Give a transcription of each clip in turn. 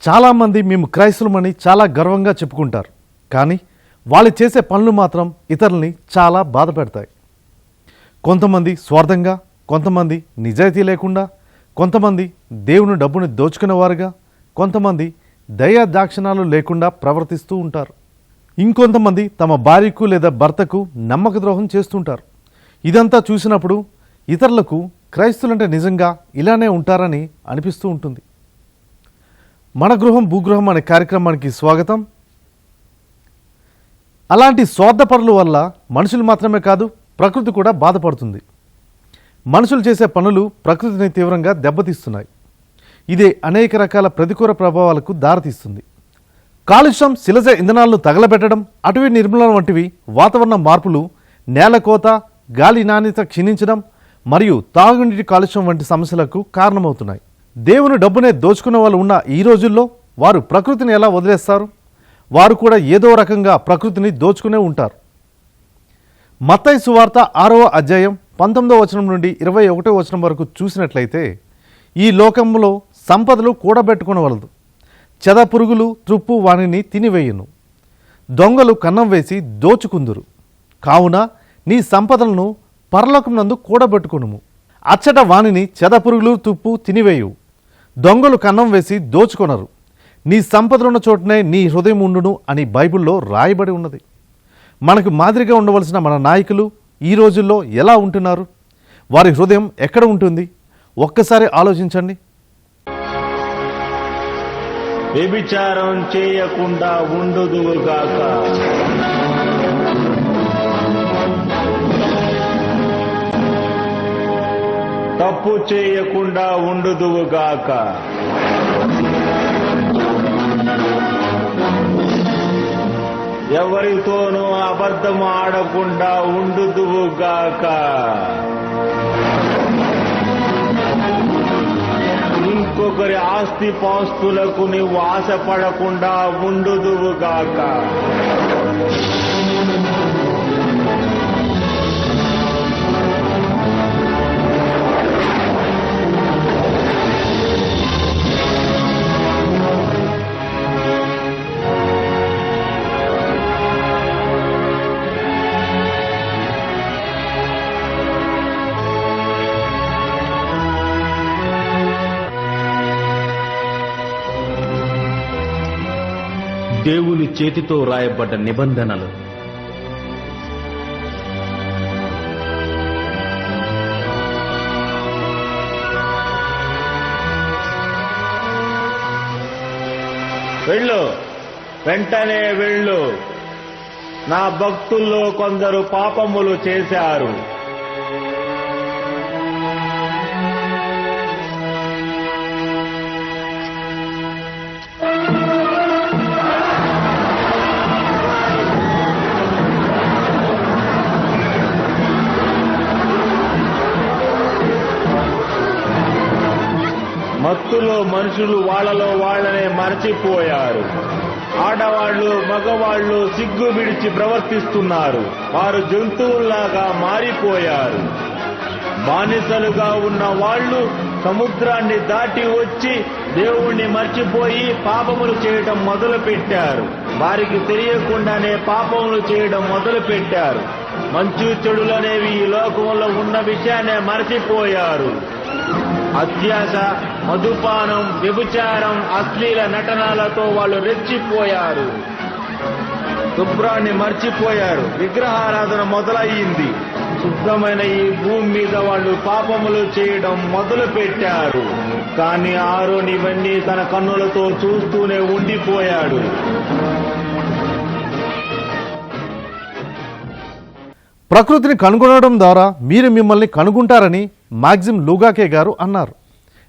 చాలామంది మేము క్రైస్తవులమని చాలా గర్వంగా చెప్పుకుంటారు. కానీ వాళ్ళు చేసే పనులు మాత్రం ఇతరుల్ని చాలా బాధ పెడతాయి. కొంతమంది స్వార్థంగా, కొంతమంది నిజాయితీ లేకుండా, కొంతమంది దేవుని డబ్బుని దోచుకునేవారుగా, కొంతమంది దయా దాక్షిణాలు లేకుండా ప్రవర్తిస్తూ ఉంటారు. ఇంకొంతమంది తమ భార్యకు లేదా భర్తకు నమ్మక ద్రోహం చేస్తుంటారు. ఇదంతా చూసినప్పుడు ఇతరులకు క్రైస్తవులంటే నిజంగా ఇలానే ఉంటారని అనిపిస్తూ ఉంటుంది. మన గృహం భూగృహం అనే కార్యక్రమానికి స్వాగతం. అలాంటి స్వార్థపరుల వల్ల మనుషులు మాత్రమే కాదు, ప్రకృతి కూడా బాధపడుతుంది. మనుషులు చేసే పనులు ప్రకృతిని తీవ్రంగా దెబ్బతీస్తున్నాయి. ఇదే అనేక రకాల ప్రతికూల ప్రభావాలకు దారితీస్తుంది. కాలుష్యం, శిలజ ఇంధనాలను తగలబెట్టడం, అటవీ నిర్మూలన వంటివి వాతావరణ మార్పులు, నేల కోత, గాలి నాణ్యత క్షీణించడం మరియు తాగునీటి కాలుష్యం వంటి సమస్యలకు కారణమవుతున్నాయి. దేవుని డబ్బునే దోచుకునే వాళ్ళు ఉన్న ఈ రోజుల్లో వారు ప్రకృతిని ఎలా వదిలేస్తారు? వారు కూడా ఏదో రకంగా ప్రకృతిని దోచుకునే ఉంటారు. మత్తయి సువార్త 6వ అధ్యాయం 19వ వచనం నుండి 21వ వచనం వరకు చూసినట్లయితే, ఈ లోకంలో సంపదలు కూడబెట్టుకునవలదు, చెద పురుగులు త్రుప్పు వానిని తినివేయును, దొంగలు కన్నం వేసి దోచుకుందురు, కావున నీ సంపదలను పరలోకమునందు కూడబెట్టుకునుము. అచ్చట వానిని చెద పురుగులు తుప్పు తినివేయు, దొంగలు కన్నం వేసి దోచుకొనరు, నీ సంపదలున్న చోటనే నీ హృదయం ఉండును అని బైబిల్లో రాయబడి ఉన్నది. మనకు మాదిరిగా ఉండవలసిన మన నాయకులు ఈ రోజుల్లో ఎలా ఉంటున్నారు? వారి హృదయం ఎక్కడ ఉంటుంది? ఒక్కసారి ఆలోచించండి. వ్యభిచారం చేయకుండా ఉండుదువుగాక, తప్పు చేయకుండా ఉండుదువుగాక, ఎవరితోనూ అబద్ధం ఆడకుండా ఉండుదువుగాక, ఇంకొకరి ఆస్తి పాస్తులకు నీవు ఆశపడకుండా ఉండుదువుగాక, దేవుని చేతితో రాయబడ్డ నిబంధనలు. వెళ్ళు, వెంటనే వెళ్ళు. నా భక్తుల్లో కొందరు పాపములు చేశారు. మత్తులో మనుషులు వాళ్ళలో వాళ్ళనే మరచిపోయారు. ఆడవాళ్లు, మగవాళ్లు సిగ్గు విడిచి ప్రవర్తిస్తున్నారు. వారు జంతువుల్లాగా మారిపోయారు. బానిసలుగా ఉన్న వాళ్ళు సముద్రాన్ని దాటి వచ్చి దేవుణ్ణి మర్చిపోయి పాపములు చేయడం మొదలుపెట్టారు. వారికి తెలియకుండానే పాపములు చేయడం మొదలుపెట్టారు. మంచు చెడులనేవి ఈ లోకంలో ఉన్న విషయాన్ని మరచిపోయారు. అత్యాశ, మధుపానం, వ్యభిచారం, అశ్లీల నటనలతో వాళ్ళు రెచ్చిపోయారు. శుభ్రాన్ని మర్చిపోయారు. విగ్రహారాధన మొదలయ్యింది. శుద్ధమైన ఈ భూమి మీద వాళ్ళు పాపములు చేయడం మొదలు పెట్టారు. కానీ ఆరోన్ ఇవన్నీ తన కన్నులతో చూస్తూనే ఉండిపోయాడు. ప్రకృతిని కనుగొనడం ద్వారా మీరు మిమ్మల్ని కనుగొంటారని మాక్సిమ్ లూగాకే గారు అన్నారు.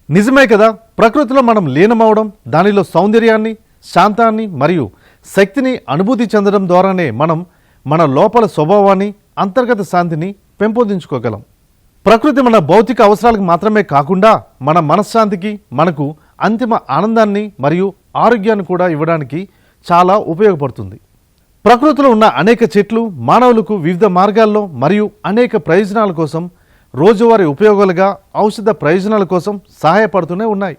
నిజమే కదా. ప్రకృతిలో మనం లీనమవడం, దానిలో సౌందర్యాన్ని, శాంతాన్ని మరియు శక్తిని అనుభూతి చెందడం ద్వారానే మనం మన లోపల స్వభావాన్ని, అంతర్గత శాంతిని పెంపొందించుకోగలం. ప్రకృతి మన భౌతిక అవసరాలకు మాత్రమే కాకుండా మన మనశ్శాంతికి, మనకు అంతిమ ఆనందాన్ని మరియు ఆరోగ్యాన్ని కూడా ఇవ్వడానికి చాలా ఉపయోగపడుతుంది. ప్రకృతిలో ఉన్న అనేక చెట్లు మానవులకు వివిధ మార్గాల్లో మరియు అనేక ప్రయోజనాల కోసం, రోజువారీ ఉపయోగాలుగా, ఔషధ ప్రయోజనాల కోసం సహాయపడుతూనే ఉన్నాయి.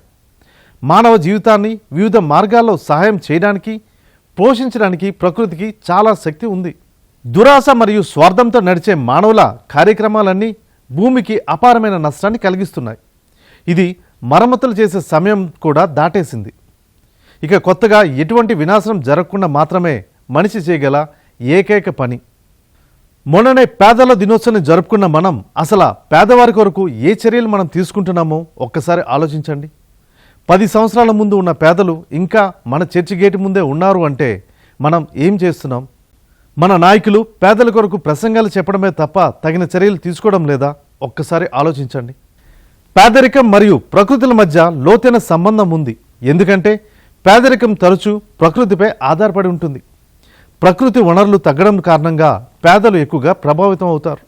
మానవ జీవితాన్ని వివిధ మార్గాల్లో సహాయం చేయడానికి, పోషించడానికి ప్రకృతికి చాలా శక్తి ఉంది. దురాశ మరియు స్వార్థంతో నడిచే మానవుల కార్యక్రమాలన్నీ భూమికి అపారమైన నష్టాన్ని కలిగిస్తున్నాయి. ఇది మరమ్మతులు చేసే సమయం కూడా దాటేసింది. ఇక కొత్తగా ఎటువంటి వినాశనం జరగకుండా మాత్రమే మనిషి చేయగల ఏకైక పని. మొన్ననే పేదల దినోత్సవాన్ని జరుపుకున్న మనం అసలు పేదవారి కొరకు ఏ చర్యలు మనం తీసుకుంటున్నామో ఒక్కసారి ఆలోచించండి. 10 సంవత్సరాల ముందు ఉన్న పేదలు ఇంకా మన చర్చి గేటు ముందే ఉన్నారు అంటే మనం ఏం చేస్తున్నాం? మన నాయకులు పేదల కొరకు ప్రసంగాలు చెప్పడమే తప్ప తగిన చర్యలు తీసుకోవడం లేదా? ఒక్కసారి ఆలోచించండి. పేదరికం మరియు ప్రకృతుల మధ్య లోతైన సంబంధం ఉంది. ఎందుకంటే పేదరికం తరచూ ప్రకృతిపై ఆధారపడి ఉంటుంది. ప్రకృతి వనరులు తగ్గడం కారణంగా పేదలు ఎక్కువగా ప్రభావితం అవుతారు.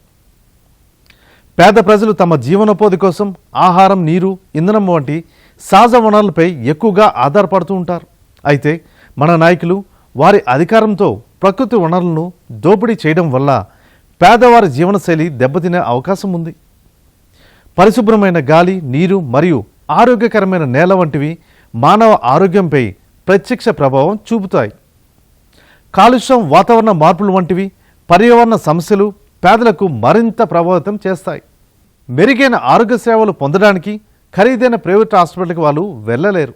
పేద ప్రజలు తమ జీవనోపాధి కోసం ఆహారం, నీరు, ఇంధనం వంటి సహజ వనరులపై ఎక్కువగా ఆధారపడుతూ ఉంటారు. అయితే మన నాయకులు వారి అధికారంతో ప్రకృతి వనరులను దోపిడీ చేయడం వల్ల పేదవారి జీవనశైలి దెబ్బతినే అవకాశం ఉంది. పరిశుభ్రమైన గాలి, నీరు మరియు ఆరోగ్యకరమైన నేల వంటివి మానవ ఆరోగ్యంపై ప్రత్యక్ష ప్రభావం చూపుతాయి. కాలుష్యం, వాతావరణ మార్పులు వంటివి పర్యావరణ సమస్యలు పేదలకు మరింత ప్రభావితం చేస్తాయి. మెరుగైన ఆరోగ్య సేవలు పొందడానికి ఖరీదైన ప్రైవేట్ హాస్పిటల్కి వాళ్ళు వెళ్ళలేరు.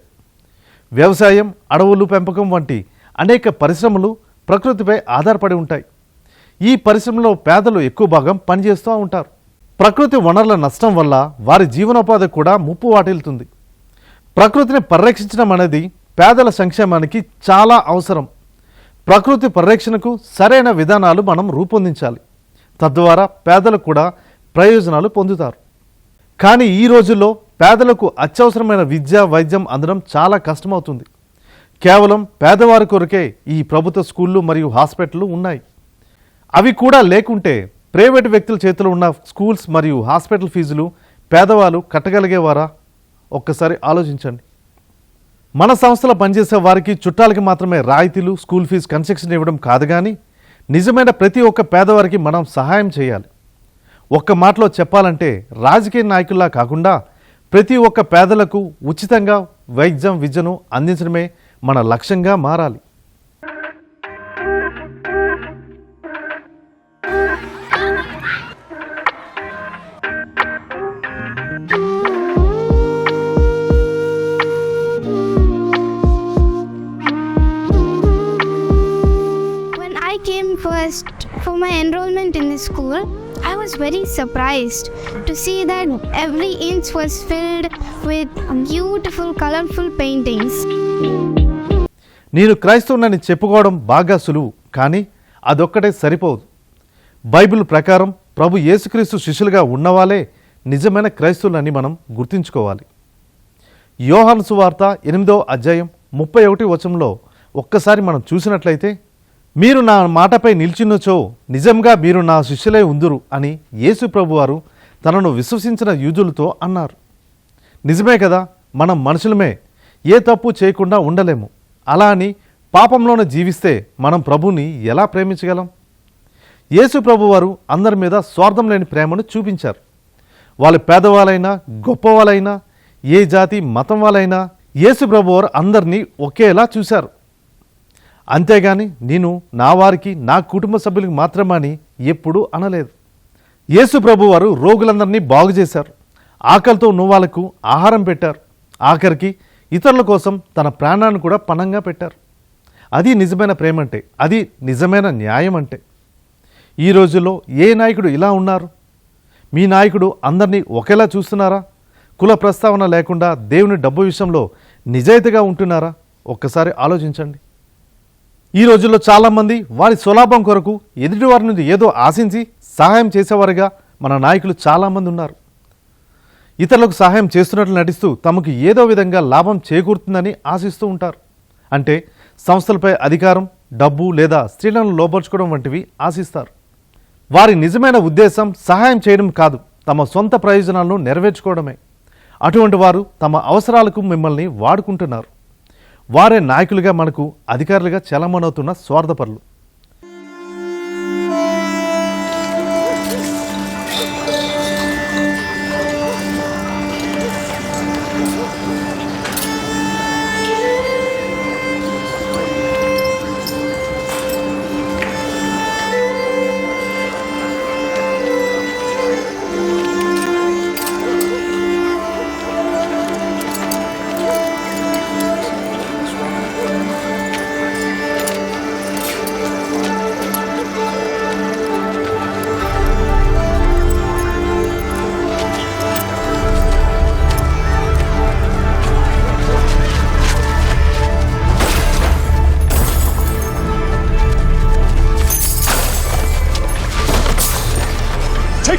వ్యవసాయం, అడవులు పెంపకం వంటి అనేక పరిశ్రమలు ప్రకృతిపై ఆధారపడి ఉంటాయి. ఈ పరిశ్రమలో పేదలు ఎక్కువ భాగం పనిచేస్తూ ఉంటారు. ప్రకృతి వనరుల నష్టం వల్ల వారి జీవనోపాధి కూడా ముప్పు వాటిల్లుతుంది. ప్రకృతిని పరిరక్షించడం అనేది పేదల సంక్షేమానికి చాలా అవసరం. ప్రకృతి పరిరక్షణకు సరైన విధానాలు మనం రూపొందించాలి. తద్వారా పేదలు కూడా ప్రయోజనాలు పొందుతారు. కానీ ఈ రోజుల్లో పేదలకు అత్యవసరమైన విద్య, వైద్యం అందడం చాలా కష్టమవుతుంది. కేవలం పేదవారి కొరకే ఈ ప్రభుత్వ స్కూళ్ళు మరియు హాస్పిటళ్ళు ఉన్నాయి. అవి కూడా లేకుంటే ప్రైవేటు వ్యక్తుల చేతిలో ఉన్న స్కూల్స్ మరియు హాస్పిటల్ ఫీజులు పేదవాళ్ళు కట్టగలిగేవారా? ఒక్కసారి ఆలోచించండి. మన సంస్థలో పనిచేసే వారికి, చుట్టాలకి మాత్రమే రాయితీలు, స్కూల్ ఫీజు కన్సెషన్ ఇవ్వడం కాదు, కానీ నిజమైన ప్రతి ఒక్క పేదవారికి మనం సహాయం చేయాలి. ఒక్క మాటలో చెప్పాలంటే రాజకీయ నాయకుల్లా కాకుండా ప్రతి ఒక్క పేదలకు ఉచితంగా వైద్యం, విద్యను అందించడమే మన లక్ష్యంగా మారాలి. First, for my enrollment in the school, I was very surprised to see that every inch was filled with beautiful, colorful paintings. నేను క్రైస్తవునని చెప్పుకోవడం బాగా సులువు, కానీ అదొక్కటే సరిపోదు. బైబిల్ ప్రకారం ప్రభు యేసుక్రీస్తు శిష్యులుగా ఉన్నవాళ్ళే నిజమైన క్రైస్తవులని మనం గుర్తుంచుకోవాలి. యోహాను సువార్త 8వ అధ్యాయం 31 వచనంలో ఒక్కసారి మనం చూసినట్లయితే, మీరు నా మాటపై నిలిచినచో నిజంగా మీరు నా శిష్యులై ఉందురు అని యేసు ప్రభువారు తనను విశ్వసించిన యూదులతో అన్నారు. నిజమే కదా, మనం మనుషులమే, ఏ తప్పు చేయకుండా ఉండలేము. అలా అని పాపంలోనే జీవిస్తే మనం ప్రభుని ఎలా ప్రేమించగలం? యేసు ప్రభువారు అందరి మీద స్వార్థం లేని ప్రేమను చూపించారు. వాళ్ళు పేదవాళ్ళైనా, గొప్పవాళ్ళైనా, ఏ జాతి, మతం వాళ్ళైనా యేసు ప్రభువారు అందరినీ ఒకేలా చూశారు. అంతేగాని నేను నా వారికి, నా కుటుంబ సభ్యులకి మాత్రమని ఎప్పుడూ అనలేదు. యేసు ప్రభువారు రోగులందరినీ బాగు చేశారు. ఆకలితో ఉన్న వాళ్ళకు ఆహారం పెట్టారు. ఆఖరికి ఇతరుల కోసం తన ప్రాణాన్ని కూడా పణంగా పెట్టారు. అది నిజమైన ప్రేమ అంటే, అది నిజమైన న్యాయం అంటే. ఈ రోజుల్లో ఏ నాయకుడు ఇలా ఉన్నారు? మీ నాయకుడు అందరినీ ఒకేలా చూస్తున్నారా? కుల ప్రస్తావన లేకుండా దేవుని డబ్బు విషయంలో నిజాయితీగా ఉంటున్నారా? ఒక్కసారి ఆలోచించండి. ఈ రోజుల్లో చాలామంది వారి స్వలాభం కొరకు ఎదుటివారి నుండి ఏదో ఆశించి సహాయం చేసేవారుగా మన నాయకులు చాలామంది ఉన్నారు. ఇతరులకు సహాయం చేస్తున్నట్లు నటిస్తూ తమకు ఏదో విధంగా లాభం చేకూరుతుందని ఆశిస్తూ ఉంటారు. అంటే సంస్థలపై అధికారం, డబ్బు లేదా స్త్రీలను లోపరుచుకోవడం వంటివి ఆశిస్తారు. వారి నిజమైన ఉద్దేశం సహాయం చేయడం కాదు, తమ సొంత ప్రయోజనాలను నెరవేర్చుకోవడమే. అటువంటి వారు తమ అవసరాలకు మిమ్మల్ని వాడుకుంటున్నారు. వారే నాయకులుగా, మనకు అధికారులుగా చలమనవుతున్న స్వార్థపరులు.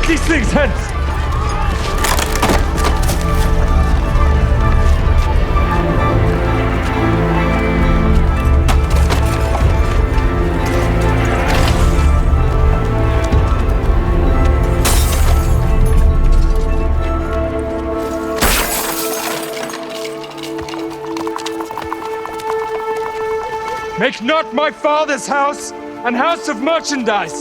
these things hence! Make not my father's house an house of merchandise.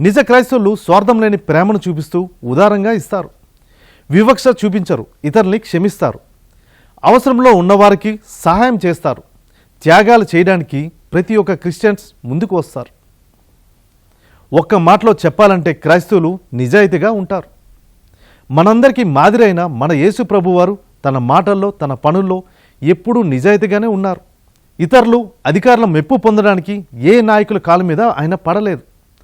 నిజ క్రైస్తవులు స్వార్థం లేని ప్రేమను చూపిస్తూ ఉదారంగా ఇస్తారు. వివక్ష చూపించరు, ఇతరుల్ని క్షమిస్తారు. అవసరంలో ఉన్నవారికి సహాయం చేస్తారు. త్యాగాలు చేయడానికి ప్రతి ఒక్క క్రిస్టియన్స్ ముందుకు వస్తారు. ఒక్క మాటలో చెప్పాలంటే క్రైస్తవులు నిజాయితీగా ఉంటారు. మనందరికీ మాదిరి అయిన మన యేసు ప్రభువారు తన మాటల్లో తన పనుల్లో ఎప్పుడూ నిజాయితీగానే ఉన్నారు. ఇతరులు అధికారుల మెప్పు పొందడానికి ఏ నాయకుల కాలు మీద ఆయన పడలేదు.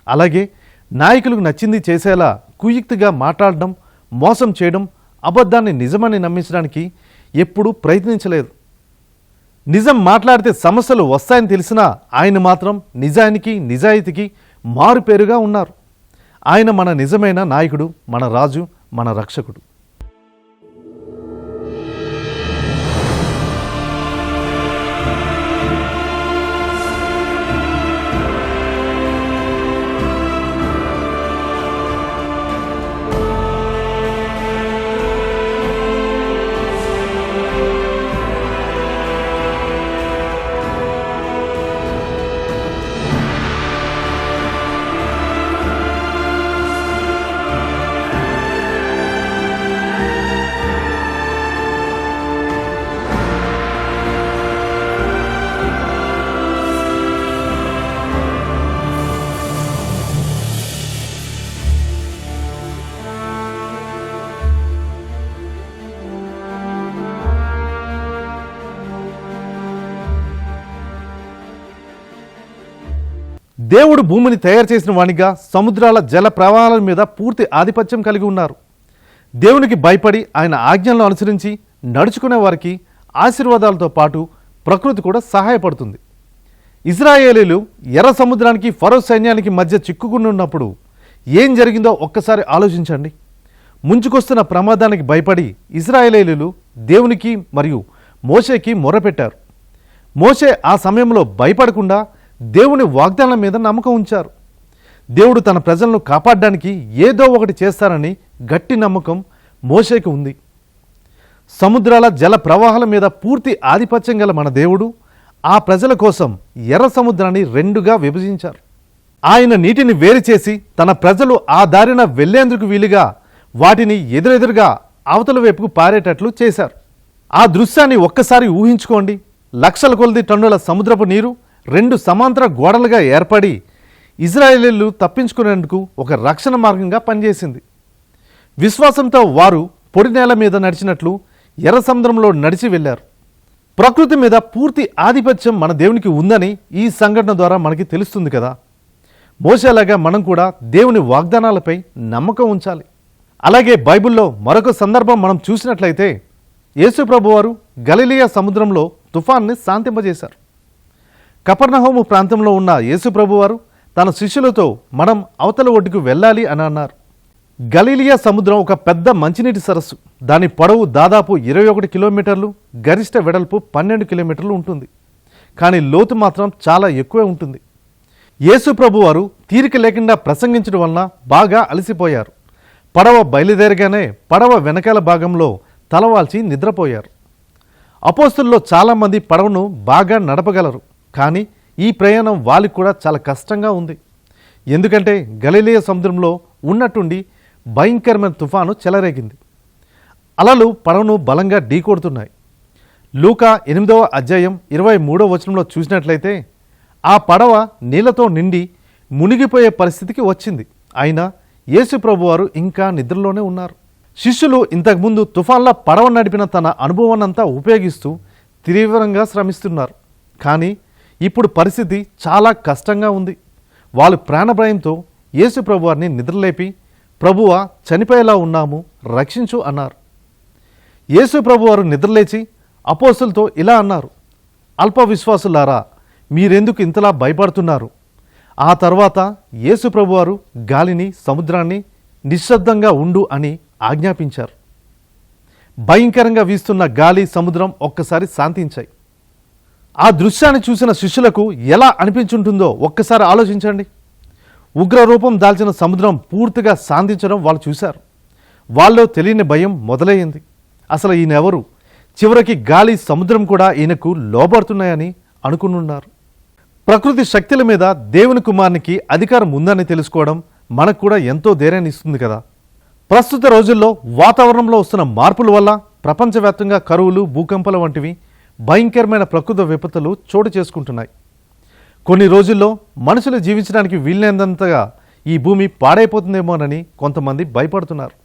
అలాగే నాయకులకు నచ్చింది చేసేలా కుయుక్తిగా మాట్లాడడం, మోసం చేయడం, అబద్ధాన్ని నిజమని నమ్మించడానికి ఎప్పుడూ ప్రయత్నించలేదు. నిజం మాట్లాడితే సమస్యలు వస్తాయని తెలిసినా ఆయన మాత్రం నిజానికి నిజాయితీకి మారుపేరుగా ఉన్నారు. ఆయన మన నిజమైన నాయకుడు, మన రాజు, మన రక్షకుడు. దేవుడు భూమిని తయారు చేసిన వానిగా సముద్రాల జల ప్రవాహాల మీద పూర్తి ఆధిపత్యం కలిగి ఉన్నారు. దేవునికి భయపడి ఆయన ఆజ్ఞలను అనుసరించి నడుచుకునే వారికి ఆశీర్వాదాలతో పాటు ప్రకృతి కూడా సహాయపడుతుంది. ఇజ్రాయేలీలు ఎర్ర సముద్రానికి ఫరో సైన్యానికి మధ్య చిక్కుకుని ఉన్నప్పుడు ఏం జరిగిందో ఒక్కసారి ఆలోచించండి. ముంచుకొస్తున్న ప్రమాదానికి భయపడి ఇజ్రాయేలీలు దేవునికి మరియు మోషేకి మొర్రపెట్టారు. మోషే ఆ సమయంలో భయపడకుండా దేవుని వాగ్దానం మీద నమ్మకం ఉంచారు. దేవుడు తన ప్రజలను కాపాడడానికి ఏదో ఒకటి చేస్తారని గట్టి నమ్మకం మోషేకి ఉంది. సముద్రాల జల ప్రవాహాల మీద పూర్తి ఆధిపత్యం గల మన దేవుడు ఆ ప్రజల కోసం ఎర్ర సముద్రాన్ని రెండుగా విభజించారు. ఆయన నీటిని వేరు చేసి తన ప్రజలు ఆ దారిన వెళ్లేందుకు వీలుగా వాటిని ఎదురెదురుగా అవతల వైపుకు పారేటట్లు చేశారు. ఆ దృశ్యాన్ని ఒక్కసారి ఊహించుకోండి. లక్షల కొలది టన్నుల సముద్రపు నీరు రెండు సమాంతర గోడలుగా ఏర్పడి ఇజ్రాయేలీలు తప్పించుకునేందుకు ఒక రక్షణ మార్గంగా పనిచేసింది. విశ్వాసంతో వారు పొడి నేల మీద నడిచినట్లు ఎర్ర సముద్రంలో నడిచి వెళ్ళారు. ప్రకృతి మీద పూర్తి ఆధిపత్యం మన దేవునికి ఉందని ఈ సంఘటన ద్వారా మనకి తెలుస్తుంది కదా. మోషేలాగా మనం కూడా దేవుని వాగ్దానాలపై నమ్మకం ఉంచాలి. అలాగే బైబిల్లో మరొక సందర్భం మనం చూసినట్లయితే యేసు ప్రభువారు గలిలయ సముద్రంలో తుఫాన్ని శాంతింపజేశారు. కపర్నహూము ప్రాంతంలో ఉన్న యేసు ప్రభువారు తన శిష్యులతో మనం అవతల ఒడ్డుకు వెళ్ళాలి అని అన్నారు. గలిలియా సముద్రం ఒక పెద్ద మంచినీటి సరస్సు. దాని పొడవు దాదాపు 21 కిలోమీటర్లు, గరిష్ట వెడల్పు 12 కిలోమీటర్లు ఉంటుంది. కానీ లోతు మాత్రం చాలా ఎక్కువే ఉంటుంది. యేసు ప్రభువారు తీరిక లేకుండా ప్రసంగించడం వలన బాగా అలసిపోయారు. పడవ బయలుదేరగానే పడవ వెనకాల భాగంలో తలవాల్చి నిద్రపోయారు. అపోస్తుల్లో చాలామంది పడవను బాగా నడపగలరు. కానీ ఈ ప్రయాణం వాళ్ళకి కూడా చాలా కష్టంగా ఉంది. ఎందుకంటే గలిలయ సముద్రంలో ఉన్నట్టుండి భయంకరమైన తుఫాను చెలరేగింది. అలలు పడవను బలంగా ఢీకొడుతున్నాయి. లూకా 8వ అధ్యాయం 23వ వచనంలో చూసినట్లయితే ఆ పడవ నీళ్లతో నిండి మునిగిపోయే పరిస్థితికి వచ్చింది. అయినా యేసు ప్రభువారు ఇంకా నిద్రలోనే ఉన్నారు. శిష్యులు ఇంతకుముందు తుఫాన్లా పడవ నడిపిన తన అనుభవాన్నంతా ఉపయోగిస్తూ తీవ్రంగా శ్రమిస్తున్నారు. కానీ ఇప్పుడు పరిస్థితి చాలా కష్టంగా ఉంది. వాళ్ళు ప్రాణభయంతో యేసు ప్రభువారిని నిద్రలేపి, ప్రభువా చనిపోయేలా ఉన్నాము, రక్షించు అన్నారు. యేసు ప్రభువారు నిద్రలేచి అపోస్తులతో ఇలా అన్నారు, అల్ప విశ్వాసులారా, మీరెందుకు ఇంతలా భయపడుతున్నారు? ఆ తర్వాత యేసు ప్రభువారు గాలిని, సముద్రాన్ని నిశ్శబ్దంగా ఉండు అని ఆజ్ఞాపించారు. భయంకరంగా వీస్తున్న గాలి, సముద్రం ఒక్కసారి శాంతించాయి. ఆ దృశ్యాన్ని చూసిన శిష్యులకు ఎలా అనిపించుంటుందో ఒక్కసారి ఆలోచించండి. ఉగ్రరూపం దాల్చిన సముద్రం పూర్తిగా శాంతించడం వాళ్ళు చూశారు. వాళ్ళలో తెలియని భయం మొదలయ్యింది. అసలు ఈయనెవరు? చివరికి గాలి, సముద్రం కూడా ఈయనకు లోబడుతున్నాయని అనుకునున్నారు. ప్రకృతి శక్తుల మీద దేవుని కుమారునికి అధికారం ఉందని తెలుసుకోవడం మనకు కూడా ఎంతో ధైర్యాన్ని ఇస్తుంది కదా. ప్రస్తుత రోజుల్లో వాతావరణంలో వస్తున్న మార్పుల వల్ల ప్రపంచవ్యాప్తంగా కరువులు, భూకంపాలు వంటివి భయంకరమైన ప్రకృతి విపత్తులు చోటు చేసుకుంటున్నాయి. కొన్ని రోజుల్లో మనుషులు జీవించడానికి వీలైనంతగా ఈ భూమి పాడైపోతుందేమోనని కొంతమంది భయపడుతున్నారు.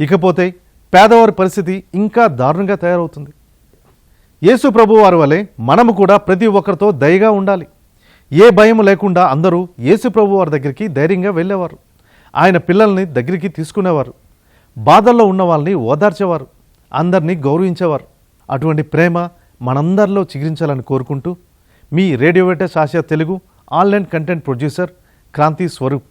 ఇకపోతే పేదవారి పరిస్థితి ఇంకా దారుణంగా తయారవుతుంది. యేసు ప్రభు వారి వలె మనము కూడా ప్రతి ఒక్కరితో దయగా ఉండాలి. ఏ భయం లేకుండా అందరూ యేసు ప్రభు వారి దగ్గరికి ధైర్యంగా వెళ్ళేవారు. ఆయన పిల్లల్ని దగ్గరికి తీసుకునేవారు. బాధల్లో ఉన్న వాళ్ళని ఓదార్చేవారు. అందరినీ గౌరవించేవారు. అటువంటి ప్రేమ మనందరిలో చిగురించాలని కోరుకుంటూ మీ రేడియో వెటర్స్ Asia Telugu online content producer Kranthi Swaroop.